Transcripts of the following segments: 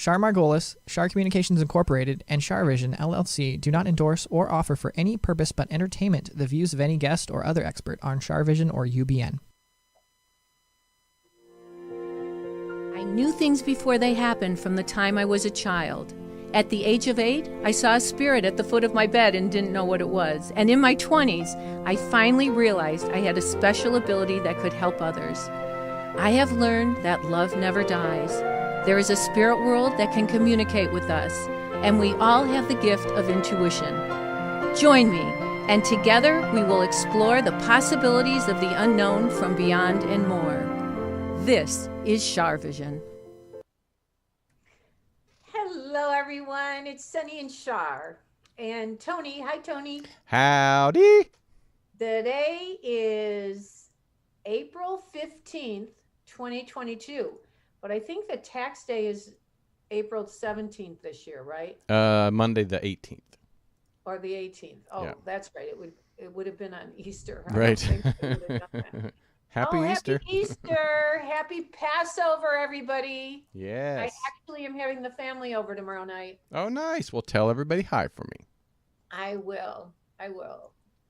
Char Margolis, Char Communications Incorporated, and CharVision LLC do not endorse or offer for any purpose but entertainment the views of any guest or other expert on CharVision or UBN. I knew things before they happened from the time I was a child. At the age of 8, I saw a spirit at the foot of my bed and didn't know what it was. And in my 20s, I finally realized I had a special ability that could help others. I have learned that love never dies. There is a spirit world that can communicate with us, and we all have the gift of intuition. Join me, and together we will explore the possibilities of the unknown from beyond and more. This is CharVision. Hello, everyone. It's Sunny and Char. And Tony. Hi, Tony. Howdy. Today is April 15th, 2022. But I think the tax day is April 17th this year, right? Monday the 18th. Or the 18th. Oh, yeah. That's right. It would have been on Easter. Right. Happy Easter. Happy Easter. Happy Passover, everybody. Yes. I actually am having the family over tomorrow night. Oh, nice. Well, tell everybody hi for me. I will.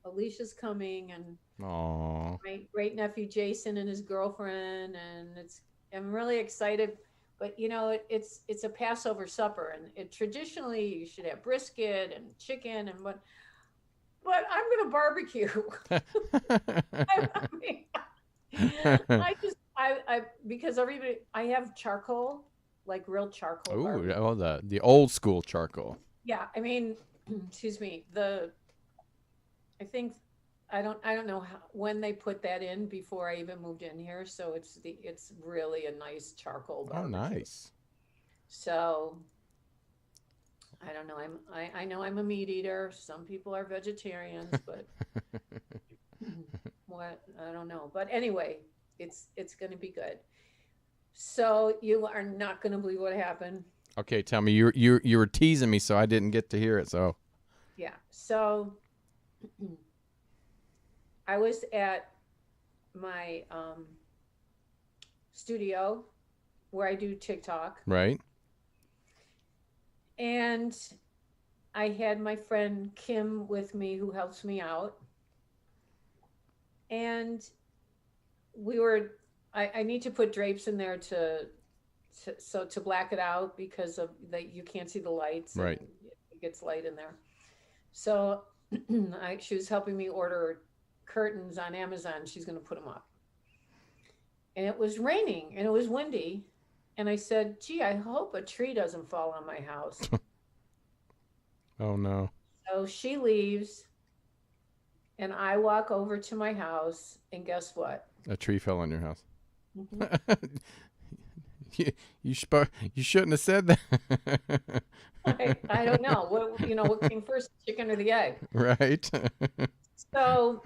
Alicia's coming, and Aww. my great nephew Jason and his girlfriend, and I'm really excited. But you know, it's a Passover supper, and traditionally you should have brisket and chicken and but I'm gonna barbecue. Because everybody, I have charcoal, like real charcoal. Oh, the old school charcoal. Yeah, I mean, excuse me. I don't know when they put that in before I even moved in here. So it's really a nice charcoal barbecue. Oh, nice. So I don't know. I know I'm a meat eater. Some people are vegetarians, but what, I don't know. But anyway, it's going to be good. So you are not going to believe what happened. Okay, tell me. You were teasing me, so I didn't get to hear it. So yeah. So I was at my studio where I do TikTok. Right. And I had my friend Kim with me, who helps me out. And I need to put drapes in there to black it out because of that you can't see the lights. Right. And it gets light in there. So she was helping me order curtains on Amazon. She's going to put them up. And it was raining and it was windy. And I said, gee, I hope a tree doesn't fall on my house. Oh, no. So she leaves and I walk over to my house, and guess what? A tree fell on your house. Mm-hmm. You shouldn't have said that. I don't know. What came first, the chicken or the egg? Right. So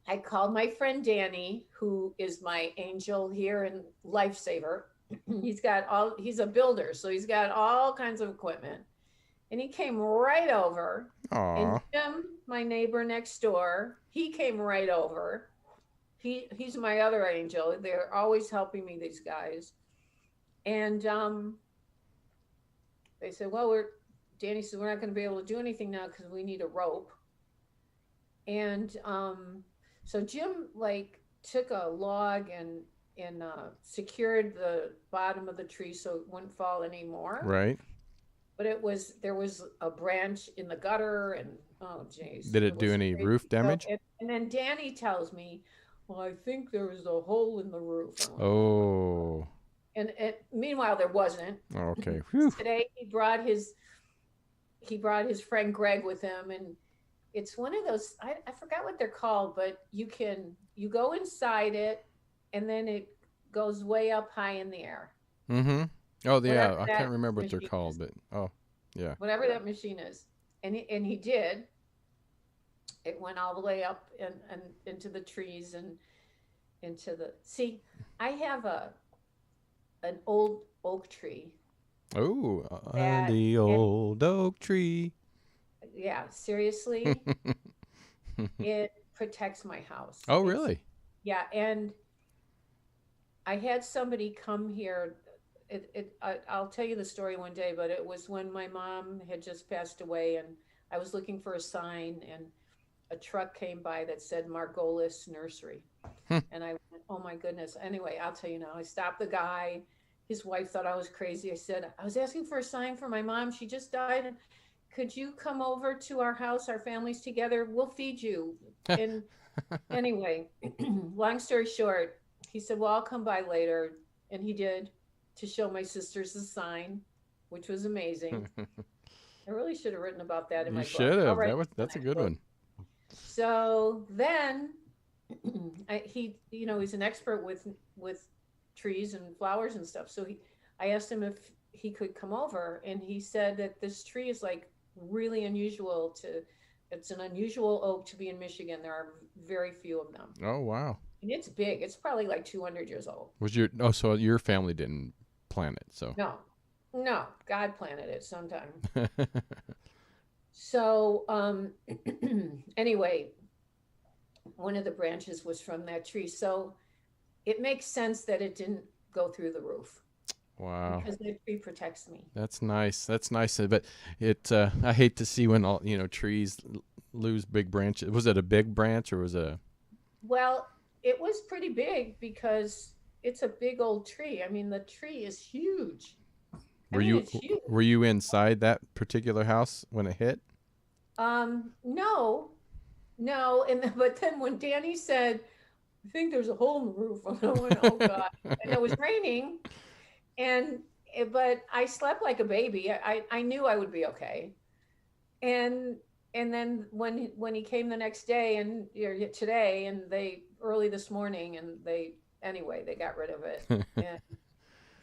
I called my friend Danny, who is my angel here and lifesaver. He's a builder, so he's got all kinds of equipment. And he came right over. Aww. And Jim, my neighbor next door, he came right over. He's my other angel. They're always helping me, these guys. And they said, well, Danny said, we're not going to be able to do anything now because we need a rope. And so Jim took a log and secured the bottom of the tree so it wouldn't fall anymore. Right. But there was a branch in the gutter, and oh geez. Did it do any roof damage? And then Danny tells me, well, I think there was a hole in the roof. Oh. And meanwhile, there wasn't. Okay. Today he brought his friend Greg with him, and it's one of those, I forgot what they're called, but you go inside it, and then it goes way up high in the air. Mm-hmm. Oh, yeah. I can't remember what they're called, but yeah. Whatever that machine is, and he did. It went all the way up and into the trees and into the. See, I have an old oak tree. Oh, the old oak tree. Yeah, seriously, it protects my house. Oh, really? Yeah, and I had somebody come here I'll tell you the story one day, but it was when my mom had just passed away, and I was looking for a sign, and a truck came by that said Margolis Nursery. And I went, oh my goodness. Anyway, I'll tell you now, I stopped the guy. His wife thought I was crazy. I said, I was asking for a sign for my mom. She just died. And could you come over to our house? Our family's together. We'll feed you. And anyway, long story short, he said, well, I'll come by later. And he did, to show my sisters the sign, which was amazing. I really should have written about that in my book. You should have. That's a good one. So then he's an expert with trees and flowers and stuff. So I asked him if he could come over, and he said that this tree is like really unusual it's an unusual oak to be in Michigan. There are very few of them. Oh, wow. And it's big. It's probably like 200 years old. So your family didn't plant it, so. No, God planted it sometime. So, anyway, one of the branches was from that tree. So it makes sense that it didn't go through the roof. Wow. Because the tree protects me. That's nice. But I hate to see when all, trees lose big branches. Was it a big branch or was it Well, it was pretty big because it's a big old tree. I mean, the tree is huge. Were you inside that particular house when it hit? No. But then when Danny said, I think there's a hole in the roof, I went, oh God. And it was raining, but I slept like a baby. I knew I would be okay. And then when he came the next day and today, and early this morning, and they got rid of it. And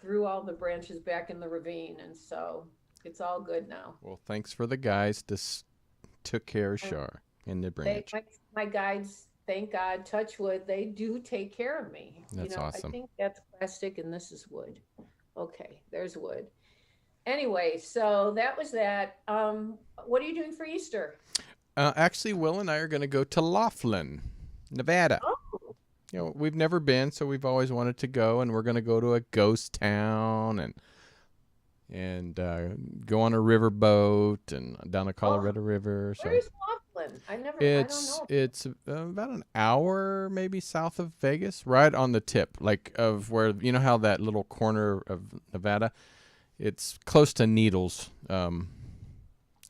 threw all the branches back in the ravine, and so it's all good now. Well, thanks for the guys took care of Char in the branch. My guides, thank God, touch wood, they do take care of me. That's awesome. I think that's plastic and this is wood. Okay, there's wood. Anyway, so that was that. What are you doing for Easter? Actually, Will and I are going to go to Laughlin, Nevada. Oh. We've never been, so we've always wanted to go, and we're going to go to a ghost town and go on a riverboat and down the Colorado River. So where's Laughlin? I don't know. It's about an hour maybe south of Vegas, right on the tip, like of where how that little corner of Nevada. It's close to Needles,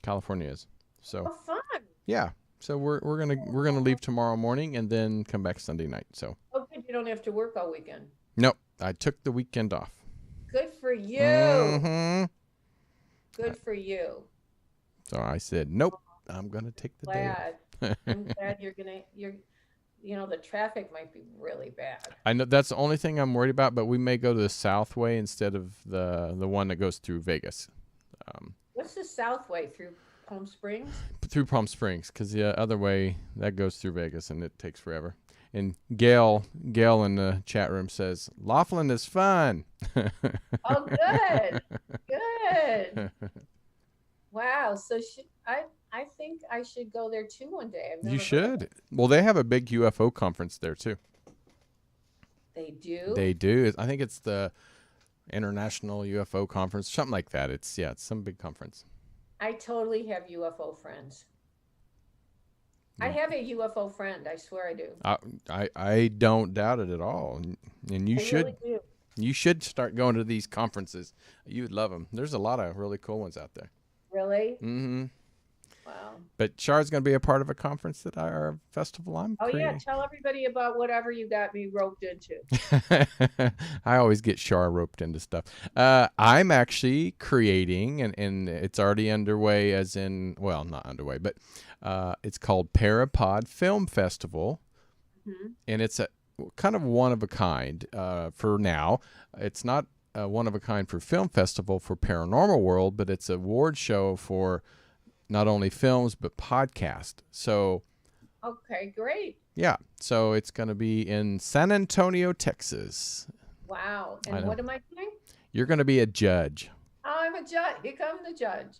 California is. So fun. Yeah. So we're gonna leave tomorrow morning and then come back Sunday night. So. Oh, good. You don't have to work all weekend. Nope. I took the weekend off. Good for you. Mm-hmm. Good for you. So I said, nope. I'm gonna take the day off. I'm glad the traffic might be really bad. I know that's the only thing I'm worried about, but we may go to the Southway instead of the one that goes through Vegas. What's the Southway through Palm Springs? Through Palm Springs, because the other way that goes through Vegas and it takes forever. And Gail in the chat room says Laughlin is fun. Oh, good, good. Wow. So I think I should go there too one day. You should. Well, they have a big UFO conference there too. They do. They do. I think it's the International UFO Conference, something like that. It's some big conference. I totally have UFO friends. I have a UFO friend. I swear I do. I don't doubt it at all. And you should. Really do. You should start going to these conferences. You would love them. There's a lot of really cool ones out there. Really? Mm-hmm. Wow. But Char's going to be a part of a conference our festival I'm creating. Yeah, tell everybody about whatever you got me roped into. I always get Char roped into stuff. I'm actually creating, and it's already underway not underway, but it's called Parapod Film Festival. Mm-hmm. And it's a kind of one of a kind for now. It's not one of a kind for film festival for Paranormal World, but it's an award show for not only films, but podcast. So. Okay, great. Yeah. So it's going to be in San Antonio, Texas. Wow. And what am I doing? You're going to be a judge. Oh, I'm a judge. Here comes the judge.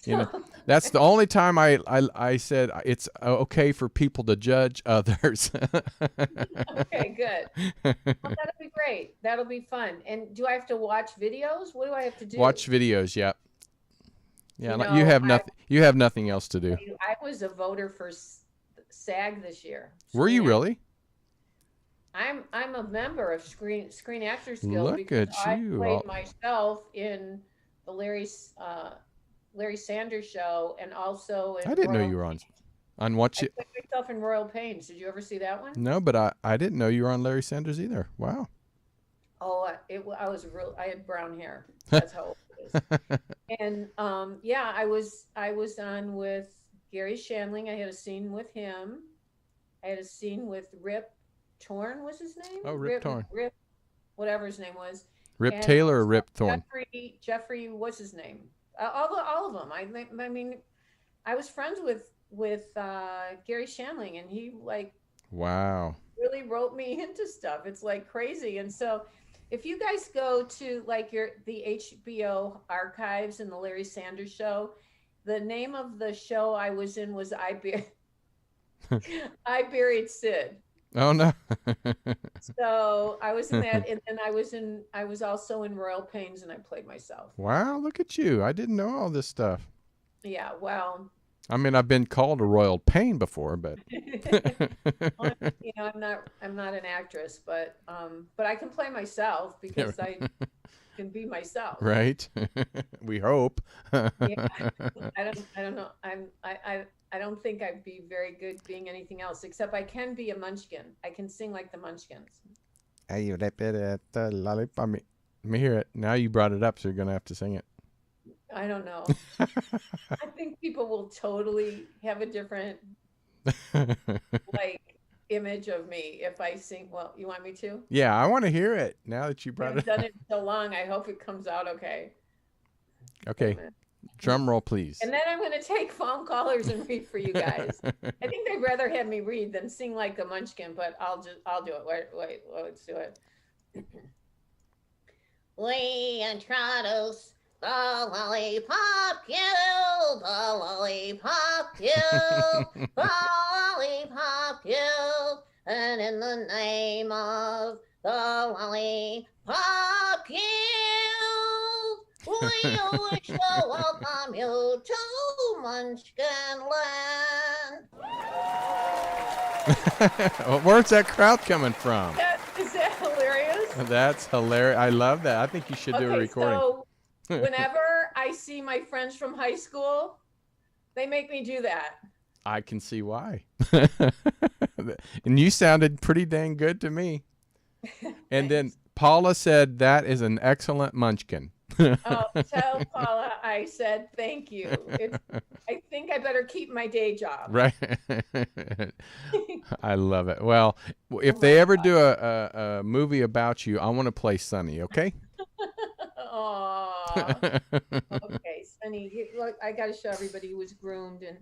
You know, that's the only time I said it's okay for people to judge others. Okay, good. Well, that'll be great. That'll be fun. And do I have to watch videos? What do I have to do? Watch videos, yeah. Yeah, You like, know, you have nothing. You have nothing else to do. I was a voter for SAG this year. Were you really? I'm a member of Screen Actors Guild. Look because at you. I played myself in the Larry Sanders Show, and also in I didn't know Royal you were on. Pains. On what? I played myself in Royal Pains. Did you ever see that one? No, but I didn't know you were on Larry Sanders either. Wow. Oh, I had brown hair. That's how old it is. And yeah, I was on with Gary Shandling. I had a scene with him. I had a scene with Rip Torn was his name. Oh, Rip Torn. Rip, whatever his name was. Rip And Taylor or Rip Thorn? Jeffrey, what's his name? All of them. I mean, I was friends with Gary Shandling, and he Wow. really wrote me into stuff. It's like crazy. And so if you guys go to like the HBO archives and the Larry Sanders Show, the name of the show I was in was I Buried Sid. Oh no. So I was in that, and then I was also in Royal Pains, and I played myself. Wow, look at you. I didn't know all this stuff. Yeah, well, I mean, I've been called a royal pain before, but well, you know, I'm not an actress, but I can play myself because I can be myself. Right. We hope. Yeah. I don't know. I don't think I'd be very good being anything else, except I can be a munchkin. I can sing like the Munchkins. Let me hear it. Now you brought it up, so you're going to have to sing it. I don't know. I think people will totally have a different image of me if I sing. Well, you want me to? Yeah, I want to hear it now that you brought I've it done it so long. I hope it comes out okay. Okay. Drum roll, please. And then I'm going to take phone callers and read for you guys. I think they'd rather have me read than sing like a munchkin, but I'll do it. Wait, let's do it. Leontrados, the lollipop you, the lollipop you, the lollipop you, and in the name of the lollipop you, we wish to welcome you to Munchkin Land. Where's that crowd coming from? Is that hilarious? That's hilarious. I love that. I think you should do a recording. So whenever I see my friends from high school, they make me do that. I can see why. And you sounded pretty dang good to me. And then Paula said that is an excellent munchkin. Oh, tell Paula I said thank you. I think I better keep my day job. Right. I love it. Well, if they ever do a movie about you, I want to play Sonny, okay? Oh. Okay, Sonny, look, I got to show everybody he was groomed, and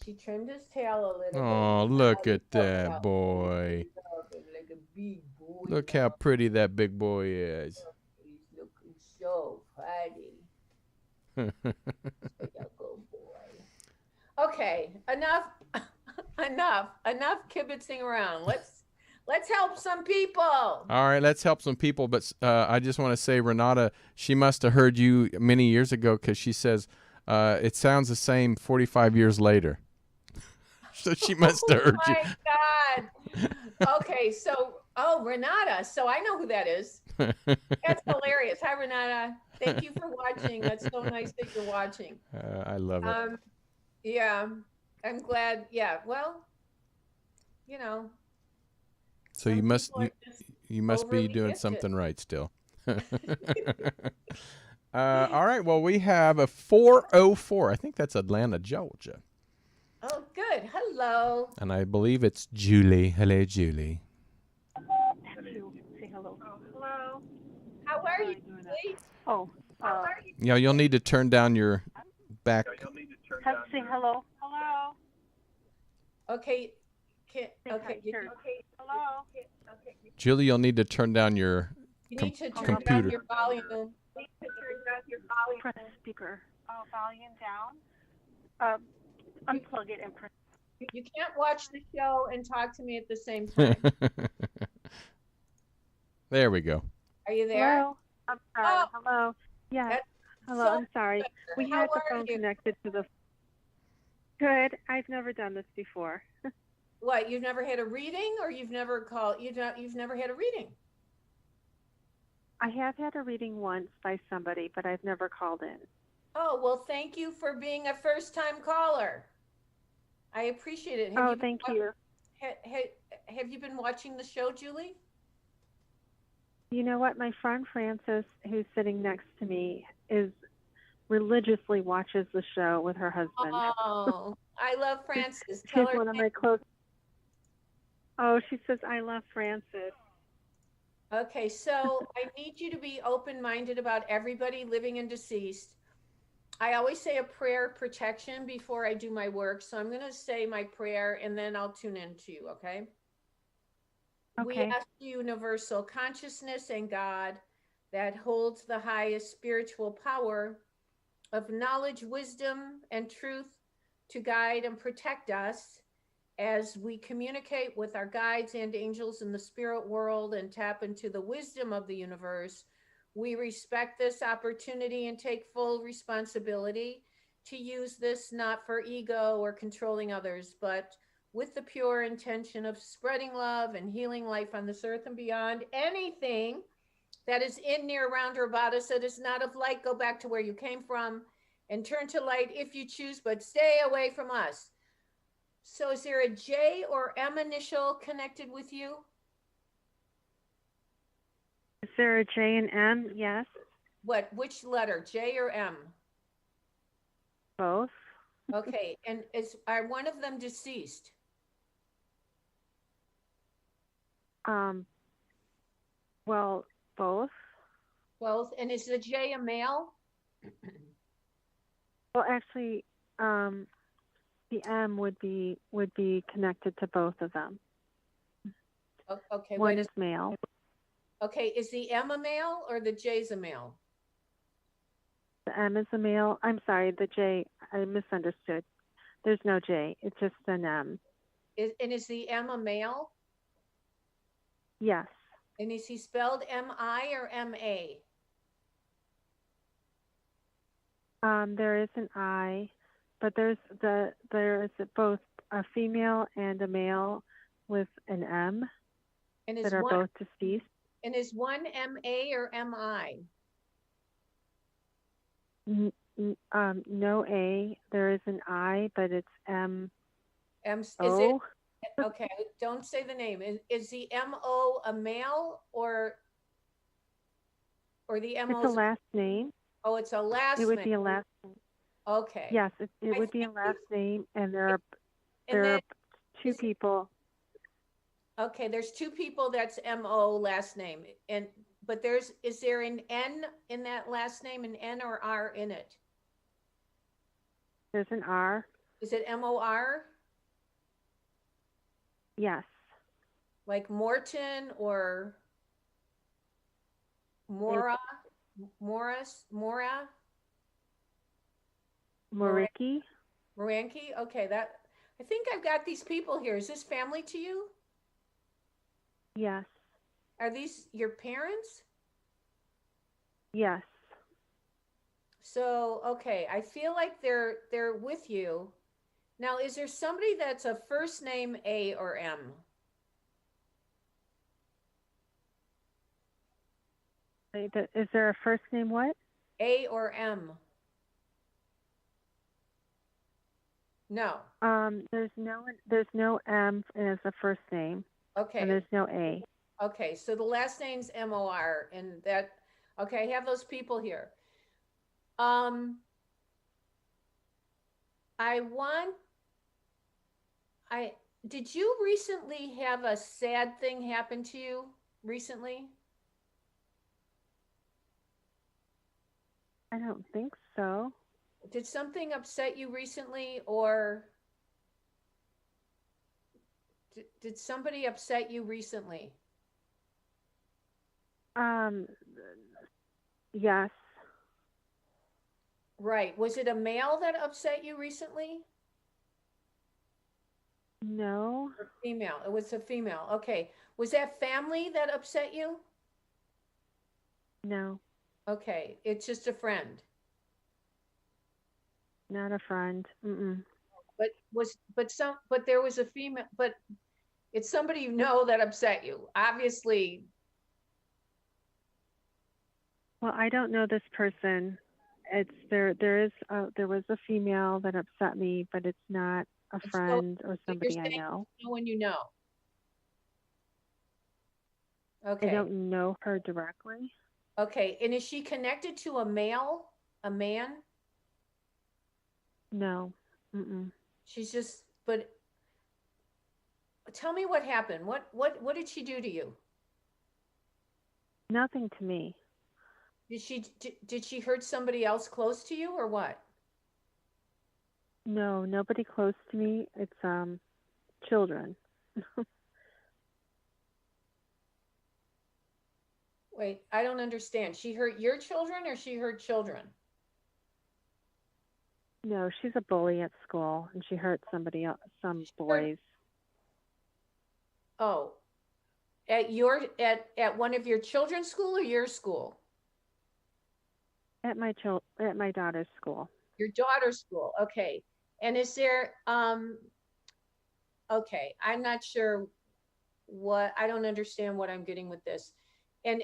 she trimmed his tail a little bit. Oh, look at that boy. Like a big boy. Look how pretty that big boy is. He's looking so pretty. Like a good boy. Okay, enough kibitzing around. Let's help some people. All right, let's help some people. But I just want to say, Renata, she must have heard you many years ago because she says it sounds the same 45 years later. So she must have heard you. Oh my God. Okay, so Renata. So I know who that is. That's hilarious. Hi, Renata. Thank you for watching. That's so nice that you're watching. I love it. Yeah, I'm glad. Yeah, well, you know. So you must be doing something right still. All right. Well, we have a 404. I think that's Atlanta, Georgia. Oh, good. Hello. And I believe it's Julie. Hello, Julie. Say hello. Oh, hello. How are you, Julie? Oh. Yeah, you'll need to turn down your back. Say hello. Hello. Okay. Hello. Julie, you'll need to turn down your You need to turn computer. down your volume. Press speaker. Oh, volume down. unplug it and press. You can't watch the show and talk to me at the same time. There we go. Are you there? Hello? I'm sorry. Hello? Yes. Hello, so I'm sorry. We How had the are phone you? connected to the... Good. I've never done this before. What, you've never had a reading, or you've never had a reading? I have had a reading once by somebody, but I've never called in. Oh, well, thank you for being a first-time caller. I appreciate it. Thank you. Have you been watching the show, Julie? You know what? My friend Frances, who's sitting next to me, religiously watches the show with her husband. Oh, I love Frances. She's one of my close. Oh, she says, I love Frances. Okay, so I need you to be open-minded about everybody living and deceased. I always say a prayer protection before I do my work, so I'm going to say my prayer and then I'll tune into you, okay? We ask universal consciousness and God that holds the highest spiritual power of knowledge, wisdom, and truth to guide and protect us as we communicate with our guides and angels in the spirit world and tap into the wisdom of the universe. We respect this opportunity and take full responsibility to use this not for ego or controlling others, but with the pure intention of spreading love and healing life on this earth and beyond. Anything that is in, near, around, or about us that is not of light, go back to where you came from and turn to light if you choose, but stay away from us. So is there a J or M initial connected with you? Is there a J and M? Yes. Which letter, J or M? Both. Okay, and are one of them deceased? Well, both. Both. And is the J a male? Well, actually, the M would be connected to both of them. Okay. One is male. Okay, is the M a male or the J's a male? The M is a male. I'm sorry, the J, I misunderstood. There's no J. It's just an M. Is the M a male? Yes. And is he spelled M-I or M-A? There is an I, but there is both a female and a male with an M that are both deceased. And is one M-A or M-I? No A. There is an I, but it's M. O. Okay, don't say the name. Is the M-O a male or the M-O? It's a last name. Oh, it's a last name. It would be a last name. Okay. Yes, it would be a last name, and there are two people. Okay, there's two people that's M-O last name, but is there an N in that last name, an N or R in it? There's an R. Is it M-O-R? Yes. Like Morton or Mora? Morris? Mora? Moranki? Moranki? Okay, I think I've got these people here. Is this family to you? Yes. Are these your parents? Yes. So, okay, I feel like they're with you. Now, is there somebody that's a first name A or M? Is there a first name what? A or M? No. There's no M as a first name. Okay. And there's no A. Okay, so the last name's M-O-R, and that. Okay, I have those people here. Did you recently have a sad thing happen to you recently? I don't think so. Did something upset you recently, or did somebody upset you recently? Yes. Right. Was it a male that upset you recently? No. Or female? It was a female. Okay. Was that family that upset you? No. Okay. It's just a friend. Not a friend. Mm-mm. But there was a female, but it's somebody you know that upset you. Obviously. Well, I don't know this person. There was a female that upset me, but it's not a friend or somebody I know. No one you know. Okay. I don't know her directly. Okay. And is she connected to a male, a man? No. Mm-mm. She's just, but tell me what happened. What did she do to you? Nothing to me. Did she hurt somebody else close to you or what? No, nobody close to me. It's children. Wait, I don't understand. She hurt your children or she hurt children? No, she's a bully at school, and she hurt somebody else, some boys. Oh, at one of your children's school or your school? At my daughter's school. Your daughter's school. Okay. And is there okay, I'm not sure I don't understand what I'm getting with this. And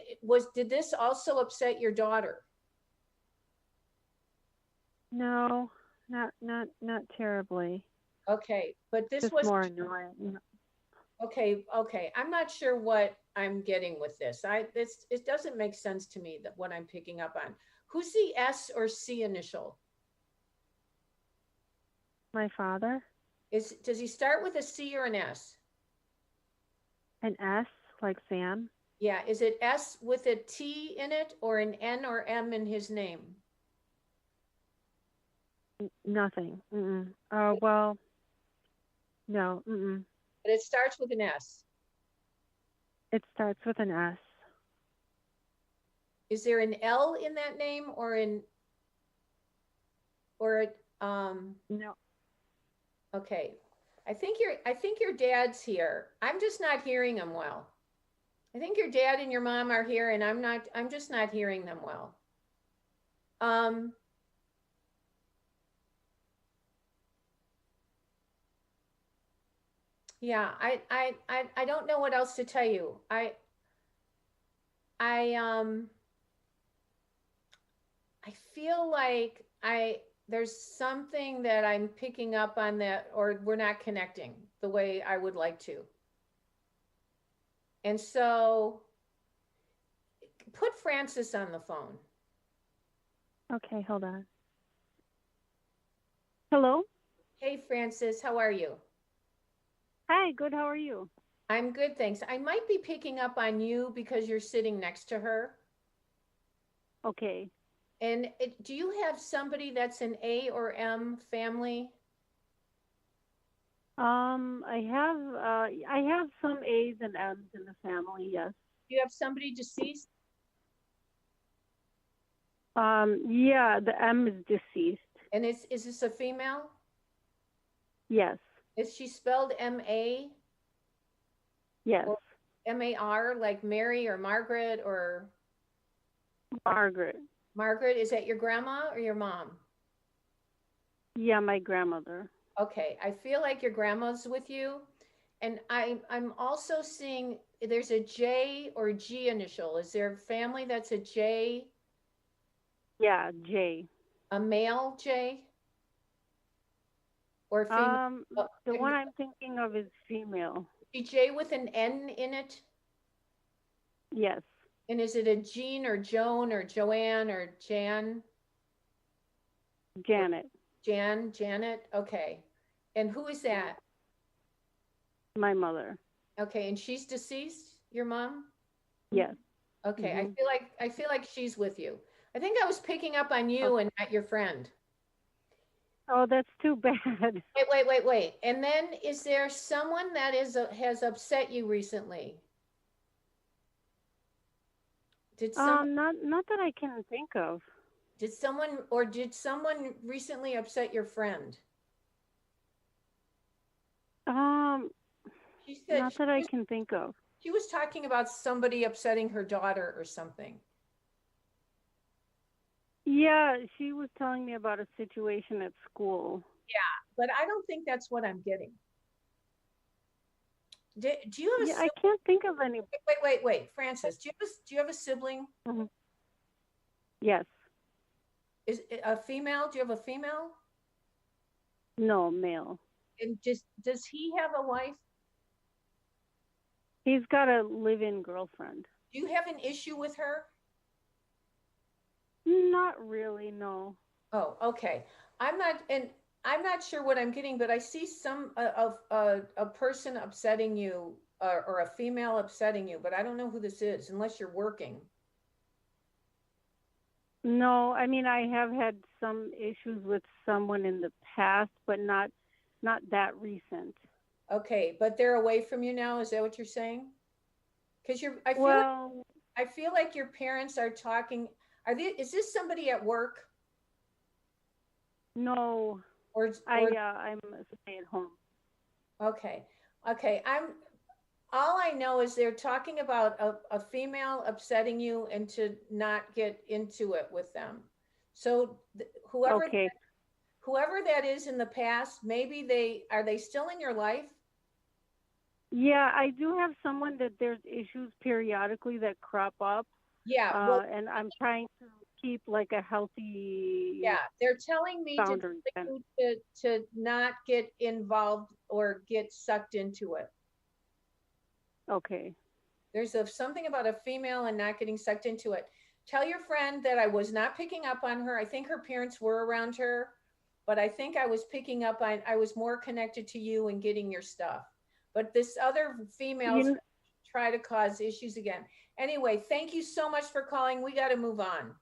did this also upset your daughter? No, not terribly. Okay, but this just was more annoying. Okay. I'm not sure what I'm getting with this. It doesn't make sense to me that what I'm picking up on. Who's the S or C initial? My father. Does he start with a C or an S? An S, like Sam. Yeah. Is it S with a T in it or an N or M in his name? Nothing. Mm-mm. Oh, well, no. Mm-mm. But it starts with an S. It starts with an S. Is there an L in that name No. Okay. I think your dad's here. I'm just not hearing him well. I think your dad and your mom are here and I'm just not hearing them well. Yeah, I don't know what else to tell you. I feel like there's something that I'm picking up on that, or we're not connecting the way I would like to. And so put Francis on the phone. Okay, hold on. Hello? Hey, Francis, how are you? Hi, good. How are you? I'm good, thanks. I might be picking up on you because you're sitting next to her. Okay. And do you have somebody that's an A or M family? I have some A's and M's in the family, yes. Do you have somebody deceased? Yeah, the M is deceased. And is this a female? Yes. Is she spelled M-A? Yes. Or M-A-R, like Mary or Margaret or? Margaret. Margaret, is that your grandma or your mom? Yeah, my grandmother. Okay, I feel like your grandma's with you. And I'm also seeing there's a J or G initial. Is there a family that's a J? Yeah, J. A male J? Or female? The one I'm thinking of is female. Is J with an N in it? Yes. And is it a Jean or Joan or Joanne or Jan? Janet. Janet? Okay. And who is that? My mother. Okay, and she's deceased, your mom? Yes. Okay, Mm-hmm. I feel like she's with you. I think I was picking up on you and not your friend. Oh, that's too bad. Wait. And then is there someone that has upset you recently? Not that I can think of. Did someone recently upset your friend? She said, not that I can think of. She was talking about somebody upsetting her daughter or something. Yeah, she was telling me about a situation at school. Yeah, but I don't think that's what I'm getting. Do you have a I can't think of any. Wait, Francis, do you have a sibling? Mm-hmm. Yes. Is it a female? Do you have a female? No, male. And does he have a wife? He's got a live-in girlfriend. Do you have an issue with her? Not really, no. Oh, okay. I'm not sure what I'm getting, but I see some of a person upsetting you or a female upsetting you, but I don't know who this is unless you're working. No, I mean, I have had some issues with someone in the past, but not that recent. Okay, but they're away from you now. Is that what you're saying? Because I feel like your parents are talking. Is this somebody at work? No. I'm staying at home. Okay. All I know is they're talking about a female upsetting you and to not get into it with them. So whoever that is in the past, maybe are they still in your life? Yeah, I do have someone that there's issues periodically that crop up. Yeah. And I'm trying to keep like a healthy. Yeah, they're telling me to not get involved or get sucked into it. Okay. There's something about a female and not getting sucked into it. Tell your friend that I was not picking up on her. I think her parents were around her, but I think I was picking up on, I was more connected to you and getting your stuff. But this other female try to cause issues again. Anyway, thank you so much for calling. We got to move on.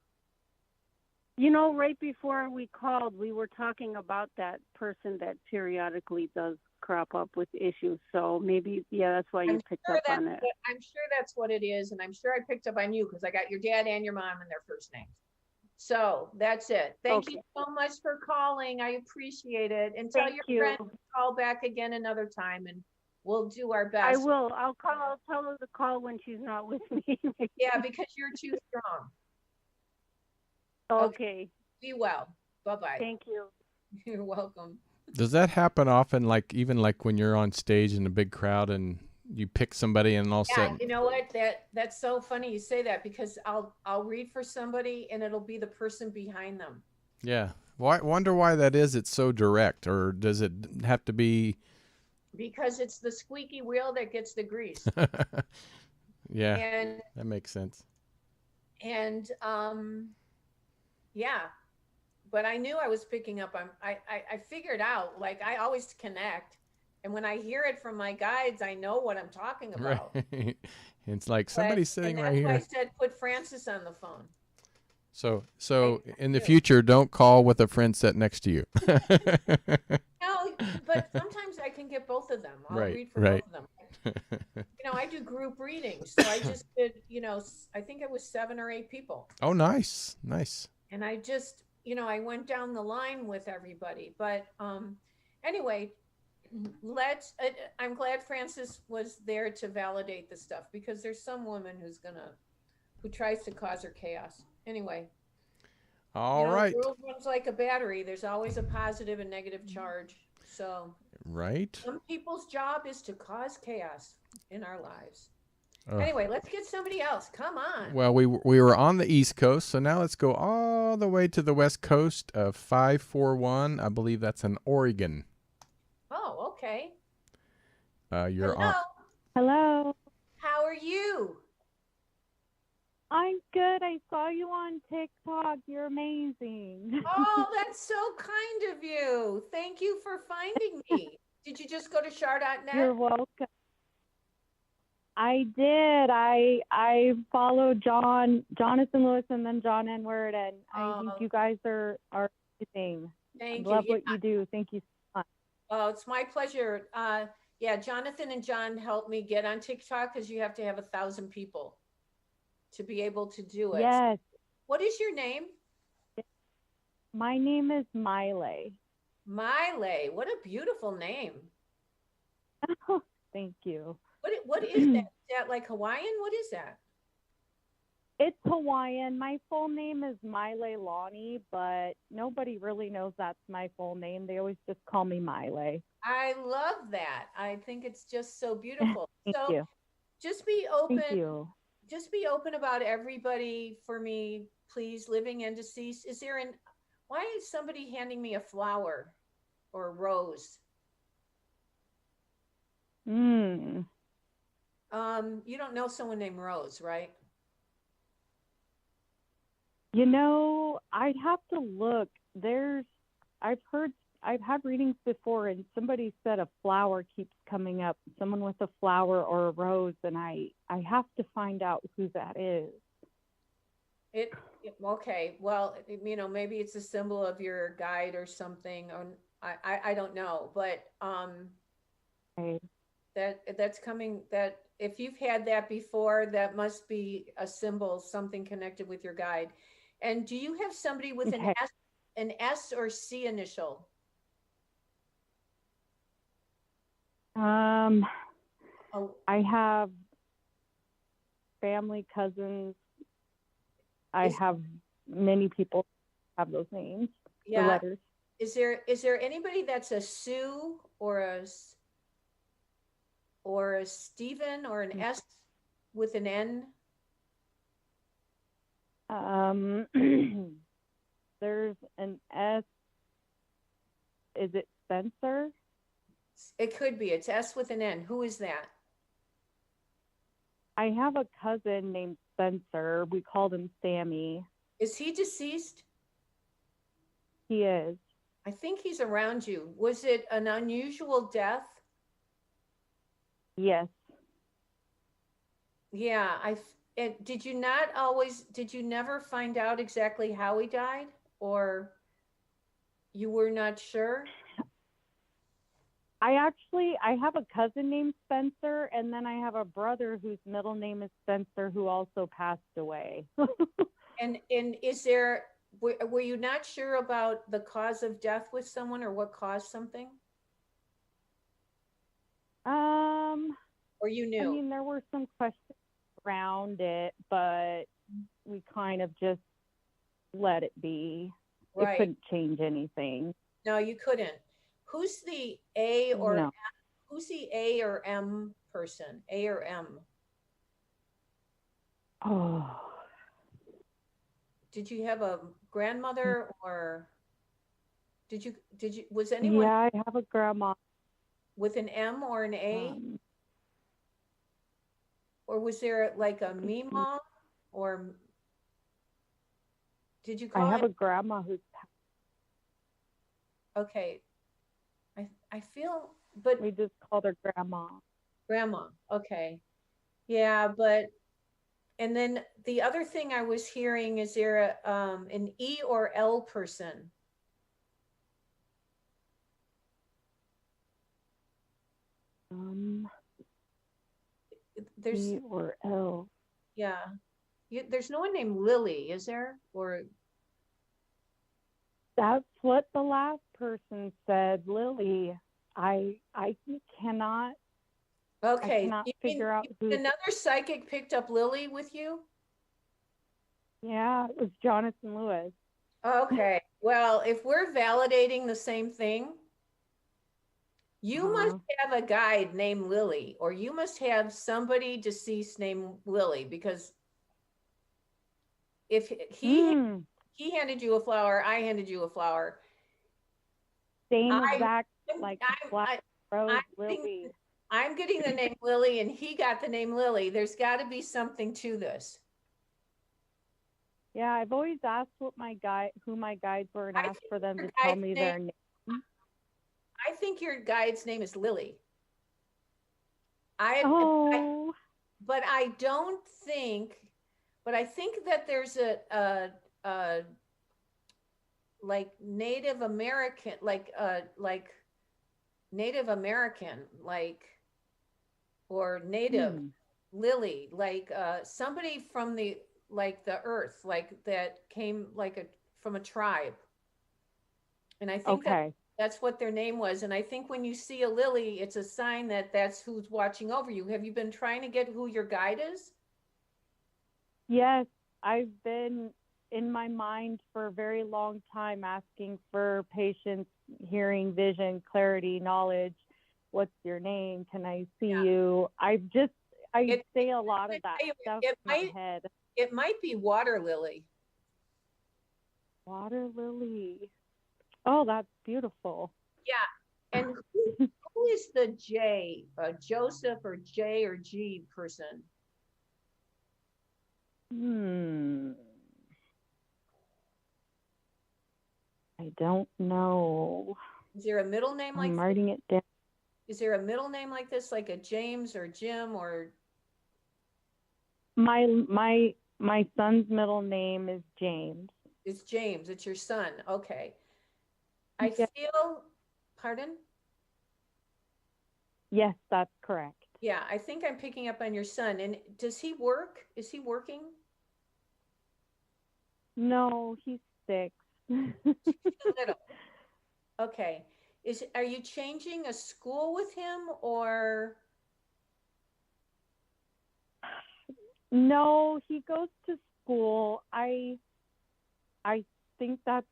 Right before we called, we were talking about that person that periodically does crop up with issues. So maybe, that's why you picked up on it. I'm sure that's what it is. And I'm sure I picked up on you because I got your dad and your mom and their first names. So that's it. Thank you so much for calling. I appreciate it. And tell your friend to call back again another time and we'll do our best. I will. I'll tell her to call when she's not with me. Yeah, because you're too strong. Okay. Be well. Bye-bye. Thank you. You're welcome. Does that happen often, even when you're on stage in a big crowd and you pick somebody and all of a sudden? You know what? That's so funny you say that because I'll read for somebody and it'll be the person behind them. Yeah. Well, I wonder why that is. It's so direct, or does it have to be? Because it's the squeaky wheel that gets the grease. Yeah. And that makes sense. And yeah. But I knew I was picking up on, I figured out, I always connect. And when I hear it from my guides, I know what I'm talking about. Right. It's like somebody's sitting right here. That's why I said put Francis on the phone. So in the future, don't call with a friend sitting next to you. No, but sometimes I can get both of them. I'll read for both of them. I do group readings. So I just did, I think it was 7 or 8 people. Oh, nice. And I just, I went down the line with everybody. But anyway, I'm glad Francis was there to validate the stuff because there's some woman who tries to cause her chaos. Anyway. All right. The world runs like a battery. There's always a positive and negative charge. So. Right. Some people's job is to cause chaos in our lives. Anyway, let's get somebody else. Come on. Well, we were on the East Coast, so now let's go all the way to the West Coast of 541. I believe that's in Oregon. Oh, okay. You're Hello. on. Hello. How are you? I'm good. I saw you on TikTok. You're amazing. Oh, that's so kind of you. Thank you for finding me. Did you just go to char.net? You're welcome. I did. I followed Jonathan Lewis and then John Edward, and I think you guys are amazing. Thank you. Love what you do. Thank you so much. Oh, it's my pleasure. Jonathan and John helped me get on TikTok because you have to have 1,000 people to be able to do it. Yes. What is your name? My name is Miley. Miley, what a beautiful name. Thank you. What is that? Is that like Hawaiian? What is that? It's Hawaiian. My full name is Miley Lonnie, but nobody really knows that's my full name. They always just call me Miley. I love that. I think it's just so beautiful. Thank so you. Just be open. Thank you. Just be open about everybody for me, please, living and deceased. Why is somebody handing me a flower or a rose? You don't know someone named Rose, right? I'd have to look. I've had readings before, and somebody said a flower keeps coming up, someone with a flower or a rose, and I have to find out who that is. Okay. Well, maybe it's a symbol of your guide or something, or I don't know, but Okay. that's coming. That if you've had that before, that must be a symbol, something connected with your guide. And do you have somebody with Okay. an S or C initial? I have family, cousins. I have many people have those names. Yeah. The letters. Is there anybody that's a Sue or a Stephen or an S with an N? There's an S. Is it Spencer? It could be. It's S with an N. Who is that? I have a cousin named Spencer. We called him Sammy. Is he deceased? He is. I think he's around you. Was it an unusual death? Yes. Yeah. Did you never find out exactly how he died, or you were not sure? I have a cousin named Spencer, and then I have a brother whose middle name is Spencer, who also passed away. And were you not sure about the cause of death with someone, or what caused something? Or you knew? I mean, there were some questions around it, but we kind of just let it be. Right. It couldn't change anything. No, you couldn't. Who's the A or M? Who's the A or M person? A or M? Oh. Did you have a grandmother, or was anyone? Yeah, I have a grandma. With an M or an A? Or was there like a Mima, or did you call I have a grandma who's. Okay. I feel, but we just called her grandma. Grandma. Okay. Yeah, and then the other thing I was hearing, is there an E or L person? There's E or L. Yeah. There's no one named Lily, is there? Or that's what the last person said, Lily. I cannot. Okay. I cannot figure out who. Another psychic picked up Lily with you? Yeah, it was Jonathan Lewis. Okay. Well, if we're validating the same thing, you must have a guide named Lily, or you must have somebody deceased named Lily, because if he handed you a flower, I handed you a flower. Same exact, like black rose, Lily. I'm getting the name Lily, and he got the name Lily. There's got to be something to this. Yeah, I've always asked who my guides were, and asked for them to tell me their name. I think your guide's name is Lily. But I think that there's a like Native American, or native Lily, somebody from the earth, that came from a tribe. And I think that's what their name was. And I think when you see a lily, it's a sign that that's who's watching over you. Have you been trying to get who your guide is? Yes, I've been in my mind for a very long time asking for patience, hearing, vision, clarity, knowledge. What's your name? Can I see you? I say a lot of that stuff in my head. It might be water lily. Water lily. Oh, that's beautiful. Yeah. And who is the J, Joseph or J or G person? I don't know. Is there a middle name like I'm writing it down. Is there a middle name like this, like a James or Jim or? My son's middle name is James. It's James. It's your son. Okay. I feel, pardon? Yes, that's correct. Yeah, I think I'm picking up on your son. And does he work? Is he working? No, he's 6. Little. Okay. Are you changing a school with him or? No, he goes to school. I think that's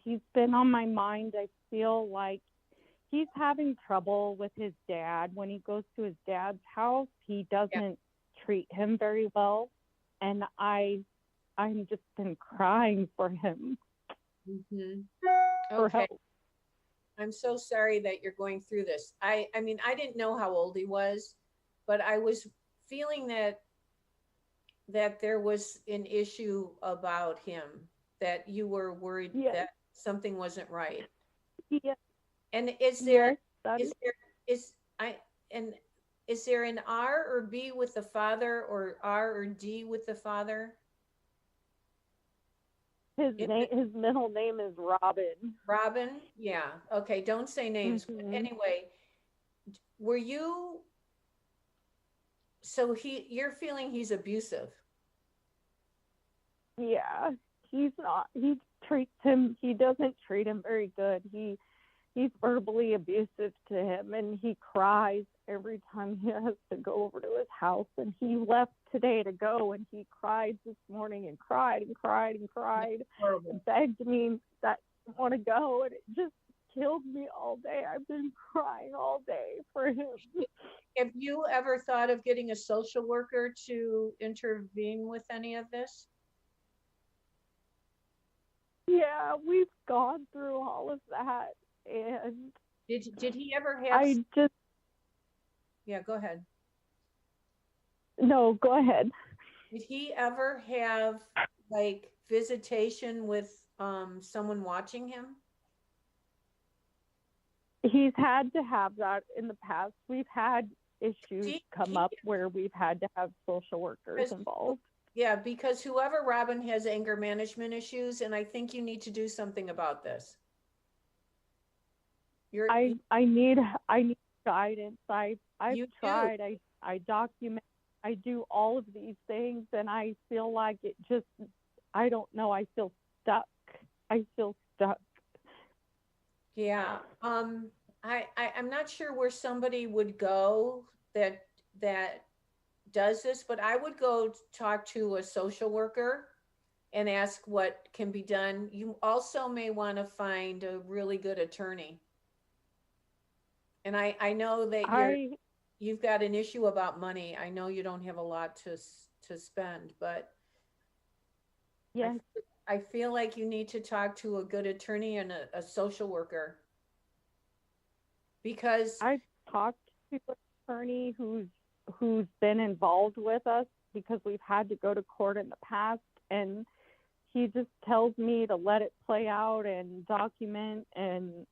he's been on my mind. I feel like he's having trouble with his dad. When he goes to his dad's house, he doesn't treat him very well. And I'm just been crying for him. Mm-hmm. For okay. help. I'm so sorry that you're going through this. I mean, I didn't know how old he was, but I was feeling that there was an issue about him, that you were worried that something wasn't right. Yeah. And is there an R or B with the father, or R or D with the father? His middle name is Robin. Robin? Yeah. Okay. Don't say names. Mm-hmm. But anyway, you're feeling he's abusive? Yeah. He doesn't treat him very good. He's verbally abusive to him, and he cries every time he has to go over to his house. And he left today to go, and he cried this morning and cried and cried and cried and begged me that I want to go, and it just killed me all day. I've been crying all day for him. Have you ever thought of getting a social worker to intervene with any of this? Yeah, we've gone through all of that. And did he ever have? Yeah, go ahead. No, go ahead. Did he ever have like visitation with someone watching him? He's had to have that in the past. We've had issues come up where we've had to have social workers involved. Yeah, because whoever Robin has anger management issues, and I think you need to do something about this. I need guidance. I've tried. I document. I do all of these things, and I feel like I don't know. I feel stuck. Yeah. I'm not sure where somebody would go that does this, but I would go talk to a social worker and ask what can be done. You also may want to find a really good attorney. And I know that you've got an issue about money. I know you don't have a lot to spend, but yes. I feel like you need to talk to a good attorney and a social worker. Because I've talked to an attorney who's been involved with us because we've had to go to court in the past, and he just tells me to let it play out and document and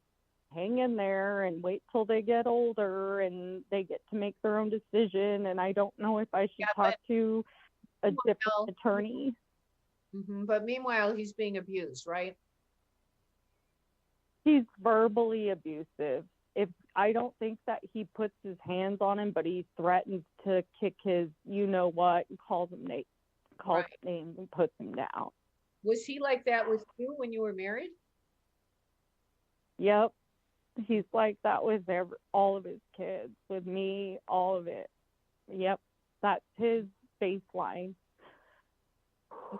hang in there and wait till they get older and they get to make their own decision. And I don't know if I should talk to a different attorney. Mm-hmm. But meanwhile, he's being abused, right? He's verbally abusive. I don't think that he puts his hands on him, but he threatens to kick his, and calls him names and puts him down. Was he like that with you when you were married? Yep. He's like that with all of his kids, with me, all of it. Yep. That's his baseline.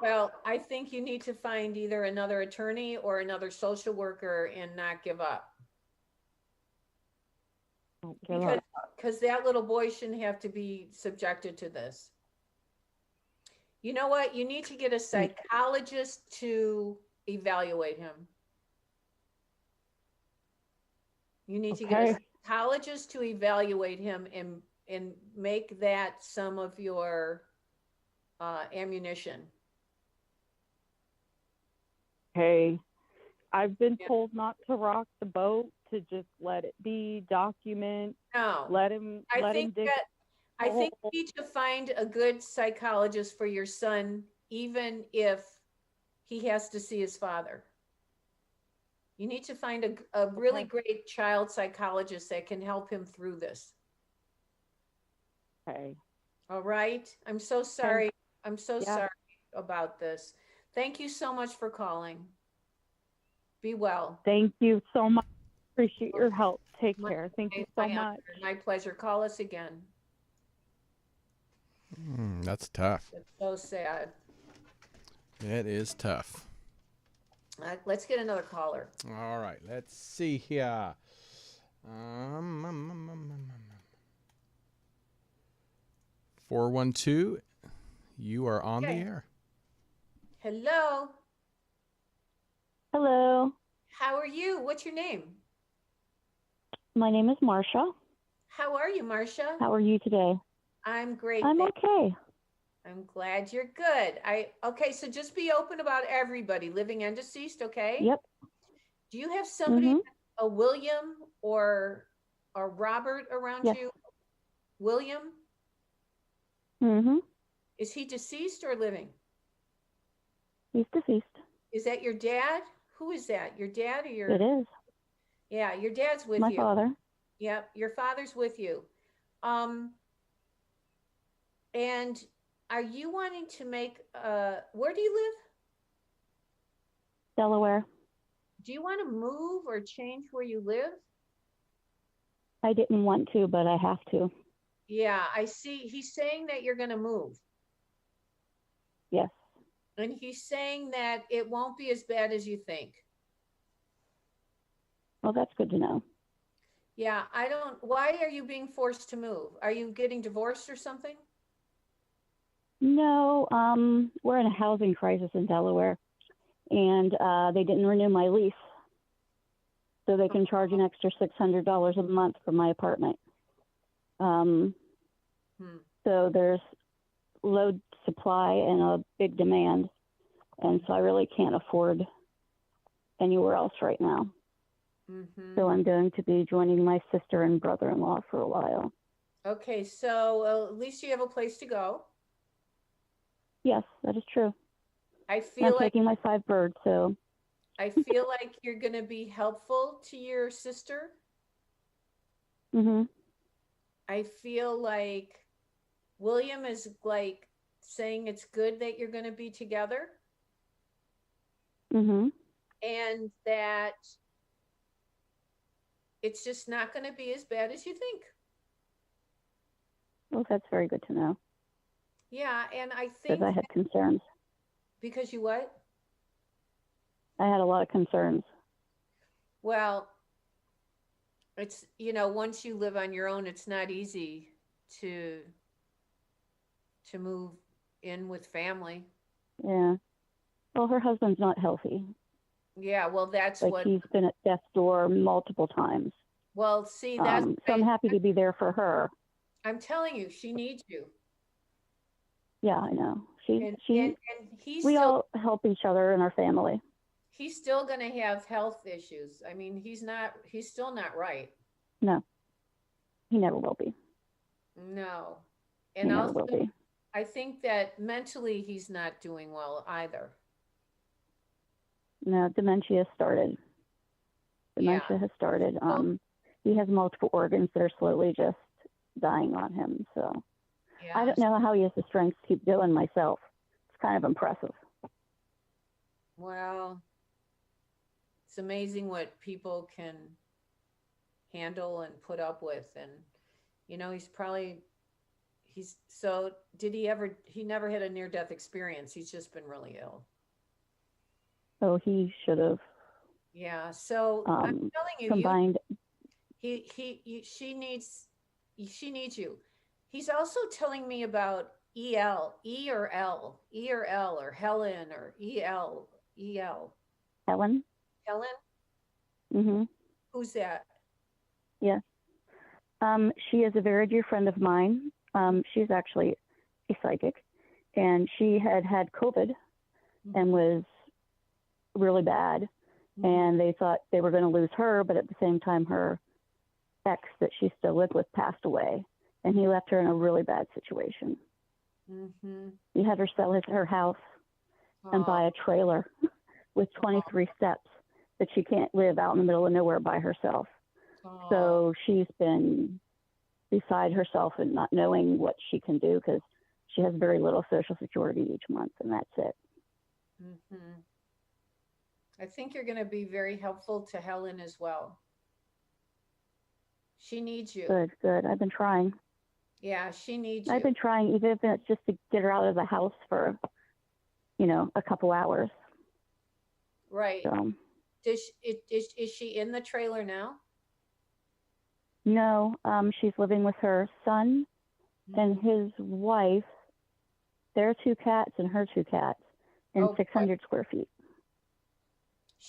Well, I think you need to find either another attorney or another social worker and not give up. Because that little boy shouldn't have to be subjected to this. You know what? You need to get a psychologist to evaluate him. You need to get a psychologist to evaluate him and make that some of your ammunition. Okay. I've been told not to rock the boat, to just let it be, document. No. Let him dig. I think you need to find a good psychologist for your son, even if he has to see his father. You need to find a really great child psychologist that can help him through this. Okay. All right. I'm so sorry. I'm so sorry about this. Thank you so much for calling. Be well. Thank you so much. Appreciate your help. Take care. Thank you so much. My pleasure. Call us again. That's tough. It's so sad. It is tough. Let's get another caller. All right. Let's see here. 412, you are on the air. Hello. Hello. How are you? What's your name? My name is Marcia. How are you, Marcia? How are you today? I'm great. I'm okay. I'm glad you're good. Okay, so just be open about everybody, living and deceased, okay? Yep. Do you have somebody, a William or a Robert around you? William? Mm-hmm. Is he deceased or living? He's deceased. Is that your dad? Who is that? Your dad or your... It is. Yeah, your dad's with My you. My father. Yep, your father's with you. And are you wanting to make, where do you live? Delaware. Do you want to move or change where you live? I didn't want to, but I have to. Yeah, I see. He's saying that you're going to move. Yes. And he's saying that it won't be as bad as you think. Well, that's good to know. Yeah, why are you being forced to move? Are you getting divorced or something? No, we're in a housing crisis in Delaware, and they didn't renew my lease, so they can charge an extra $600 a month for my apartment. So there's low supply and a big demand, and so I really can't afford anywhere else right now. So I'm going to be joining my sister and brother-in-law for a while. Okay, so at least you have a place to go. Yes, that is true. I feel like taking my 5 birds, so I feel like you're going to be helpful to your sister. I feel like William is like saying it's good that you're going to be together. And that it's just not going to be as bad as you think. Well, that's very good to know. Yeah, and I think because I had concerns. Because you what? I had a lot of concerns. Well, it's, once you live on your own, it's not easy to move in with family. Yeah. Well, her husband's not healthy. Yeah, well, that's like he's been at death's door multiple times. Well, see, that's so I'm happy to be there for her. I'm telling you, she needs you. Yeah, I know. And we all help each other in our family. He's still going to have health issues. I mean, he's still not right. No, he never will be. No. And also, I think that mentally he's not doing well either. No, dementia started. Has started. He has multiple organs that are slowly just dying on him. So I don't know how he has the strength to keep doing myself. It's kind of impressive. Well, it's amazing what people can handle and put up with. And, he never had a near death experience. He's just been really ill. So he should have. Yeah. So I'm telling you, combined. She needs you. He's also telling me about E or L, or Helen, or EL. Helen? Mm-hmm. Who's that? Yes. She is a very dear friend of mine. She's actually a psychic, and she had COVID and was really bad. And they thought they were going to lose her, but at the same time, her ex that she still lived with passed away, and he left her in a really bad situation. He had her sell her house and buy a trailer with 23 steps that she can't live out in the middle of nowhere by herself. So she's been beside herself and not knowing what she can do because she has very little Social Security each month, and that's it. I think you're going to be very helpful to Helen as well. She needs you. Good. I've been trying. Yeah, she needs you. I've been trying, even if it's just to get her out of the house for, a couple hours. Right. So, is she in the trailer now? No, she's living with her son and his wife, their 2 cats and her 2 cats in 600 square feet.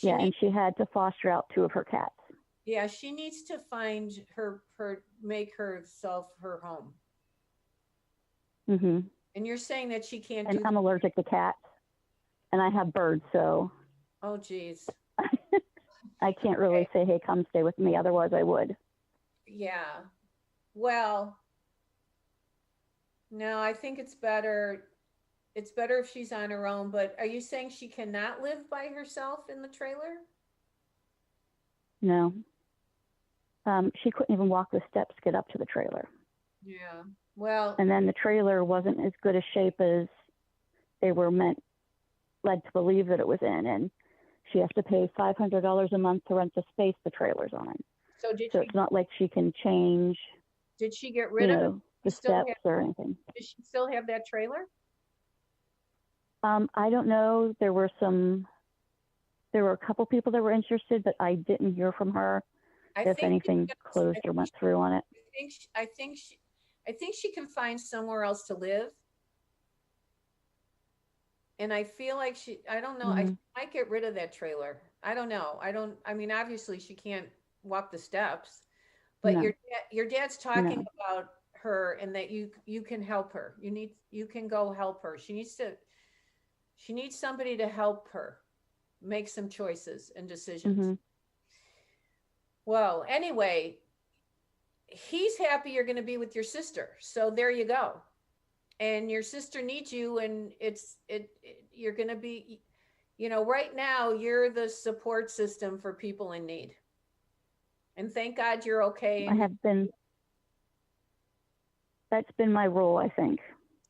And she had to foster out 2 of her cats. Yeah, she needs to find make herself her home. And you're saying that she can't and I'm allergic to cats, and I have birds, so. Oh, geez. I can't really say, hey, come stay with me. Otherwise, I would. Yeah. Well, no, I think it's better. It's better if she's on her own. But are you saying she cannot live by herself in the trailer? No. She couldn't even walk the steps to get up to the trailer. Yeah. Well. And then the trailer wasn't as good a shape as they were led to believe that it was in. And she has to pay $500 a month to rent the space the trailer's on. So it's not like she can change. Did she get rid of the steps or anything? Does she still have that trailer? I don't know. There were a couple people that were interested, but I didn't hear from her if anything closed or went through on it. I think she can find somewhere else to live. And I feel like I don't know, I might get rid of that trailer. I don't know. I mean, obviously she can't walk the steps, but no. your dad's talking about her and that you can help her. You can go help her. She needs somebody to help her make some choices and decisions. Well, anyway, he's happy you're going to be with your sister. So there you go. And your sister needs you, and you're going to be, right now you're the support system for people in need. And thank God you're okay. That's been my role, I think.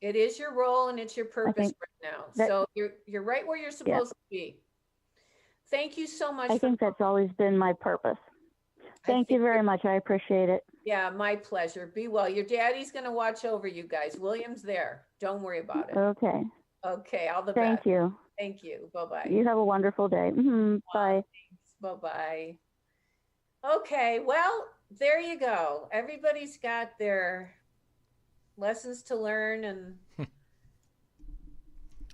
It is your role and it's your purpose right now. So you're right where you're supposed to be. Thank you so much. I think that's always been my purpose. Thank you very much. I appreciate it. Yeah, my pleasure. Be well. Your daddy's going to watch over you guys. William's there. Don't worry about it. Okay. Okay. All the best. Thank you. Thank you. Bye-bye. You have a wonderful day. Bye. Thanks. Bye-bye. Okay. Well, there you go. Everybody's got their lessons to learn and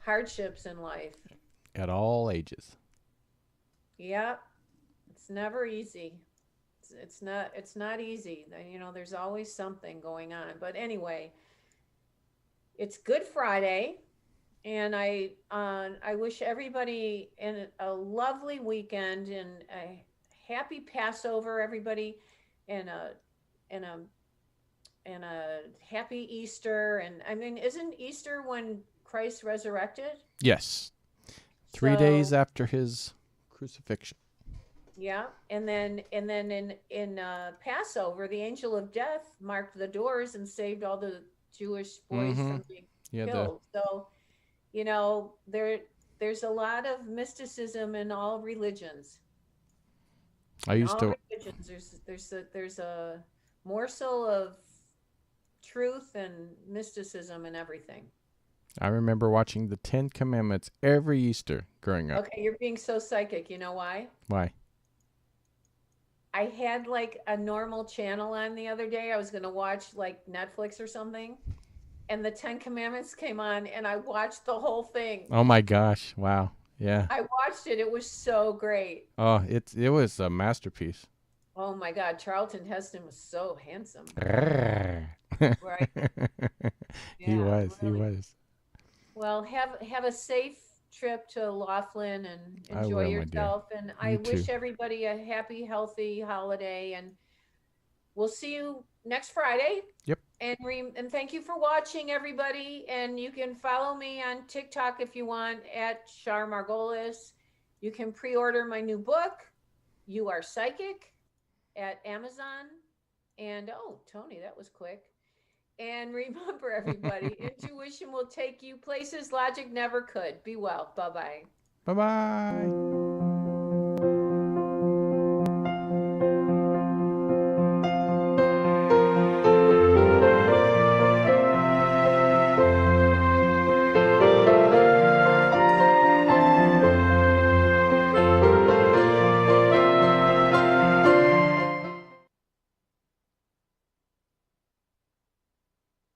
hardships in life. At all ages. Yep. It's never easy. It's not easy. There's always something going on. But anyway, it's Good Friday, and I wish everybody a lovely weekend and a happy Passover, everybody, and a happy Easter. And I mean, isn't Easter when Christ resurrected? Yes. 3 days after his crucifixion. Yeah, and then in Passover, the angel of death marked the doors and saved all the Jewish boys from being killed. So, there's a lot of mysticism in all religions. I used to. Religions, there's a morsel of truth and mysticism and everything. I remember watching the 10 Commandments every Easter growing up. Okay, you're being so psychic. You know why? Why? I had like a normal channel on the other day. I was going to watch like Netflix or something. And the 10 Commandments came on and I watched the whole thing. Oh my gosh. Wow. Yeah. I watched it. It was so great. Oh, it was a masterpiece. Oh my God. Charlton Heston was so handsome. Right. He was. Really. He was. Well, have a safe trip to Laughlin and enjoy yourself. And I wish everybody a happy, healthy holiday. And we'll see you next Friday. Yep. And thank you for watching, everybody. And you can follow me on TikTok if you want at Char Margolis. You can pre-order my new book, You Are Psychic, at Amazon. And oh, Tony, that was quick. And remember, everybody, intuition will take you places logic never could. Be well. Bye-bye. Bye-bye.